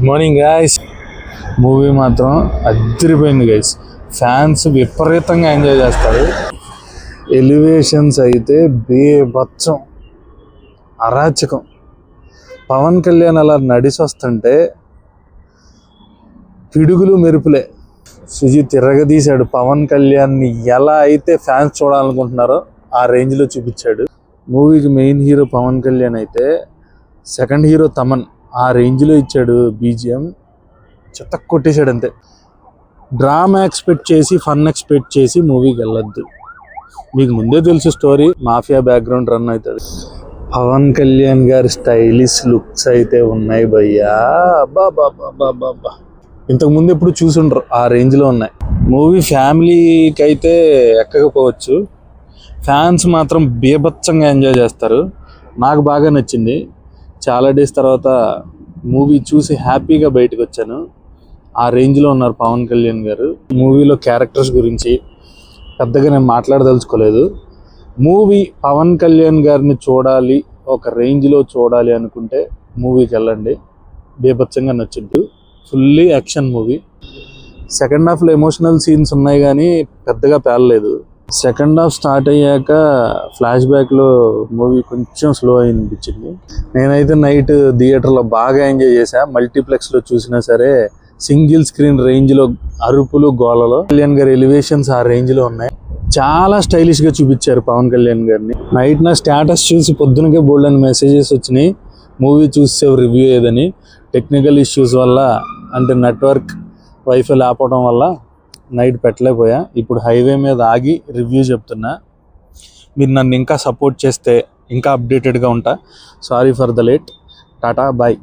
Good morning guys. Movie మాత్రం అదిరిపోయింది guys. Fans విపరీతంగా ఎంజాయ్ చేస్తారు. ఎలివేషన్స్ అయితే బేబచ్చం, అరాచకం. పవన్ కళ్యాణ్ అలా నడిచి వస్తుంటే పిడుగులు మెరుపులే. సుజీ తిరగదీశాడు పవన్ కళ్యాణ్ని. ఎలా అయితే ఫ్యాన్స్ చూడాలనుకుంటున్నారో ఆ రేంజ్లో చూపించాడు. మూవీకి మెయిన్ హీరో పవన్ కళ్యాణ్ అయితే సెకండ్ హీరో తమన్ ఆ రేంజ్లో ఇచ్చాడు. బీజిఎం చెత్త కొట్టేశాడు అంతే. డ్రామా ఎక్స్పెక్ట్ చేసి, ఫన్ ఎక్స్పెక్ట్ చేసి మూవీకి వెళ్ళొద్దు. మీకు ముందే తెలుసు స్టోరీ, మాఫియా బ్యాక్గ్రౌండ్ రన్ అవుతుంది. పవన్ కళ్యాణ్ గారి స్టైలిష్ లుక్స్ అయితే ఉన్నాయి భయ్యా. బాబా ఇంతకుముందు ఎప్పుడు చూసుండ్రు, ఆ రేంజ్లో ఉన్నాయి. మూవీ ఫ్యామిలీకి అయితే ఎక్కకపోవచ్చు, ఫ్యాన్స్ మాత్రం బీభత్సంగా ఎంజాయ్ చేస్తారు. నాకు బాగా నచ్చింది. చాలా డేస్ తర్వాత మూవీ చూసి హ్యాపీగా బయటకు వచ్చాను. ఆ రేంజ్లో ఉన్నారు పవన్ కళ్యాణ్ గారు. మూవీలో క్యారెక్టర్స్ గురించి పెద్దగా నేను మాట్లాడదలుచుకోలేదు. మూవీ పవన్ కళ్యాణ్ గారిని చూడాలి, ఒక రేంజ్లో చూడాలి అనుకుంటే మూవీకి వెళ్ళండి. బీభత్సంగా నచ్చింది. Fully action movie. సెకండ్ హాఫ్లో ఎమోషనల్ సీన్స్ ఉన్నాయి కానీ పెద్దగా పేలలేదు. సెకండ్ హాఫ్ స్టార్ట్ అయ్యాక ఫ్లాష్ బ్యాక్లో మూవీ కొంచెం స్లో అనిపించింది. నేనైతే నైట్ థియేటర్లో బాగా ఎంజాయ్ చేశా. మల్టీప్లెక్స్లో చూసినా సరే సింగిల్ స్క్రీన్ రేంజ్లో అరుపులు గోలలో కళ్యాణ్ గారి ఎలివేషన్స్ ఆ రేంజ్లో ఉన్నాయి. చాలా స్టైలిష్గా చూపించారు పవన్ కళ్యాణ్ గారిని. నైట్ నా స్టేటస్ చూసి పొద్దునకే బోల్డ్ అని మెసేజెస్ వచ్చినాయి, మూవీ చూస్తే రివ్యూ ఏదని. టెక్నికల్ ఇష్యూస్ వల్ల, అంటే నెట్వర్క్ వైఫై లేకపోవడం వల్ల నైట్ పెట్టలేకపోయా. ఇప్పుడు హైవే మీద ఆగి రివ్యూ చెప్తున్నా. మీరు నన్ను ఇంకా సపోర్ట్ చేస్తే ఇంకా అప్డేటెడ్గా ఉంటా. Sorry for the late. Tata bye.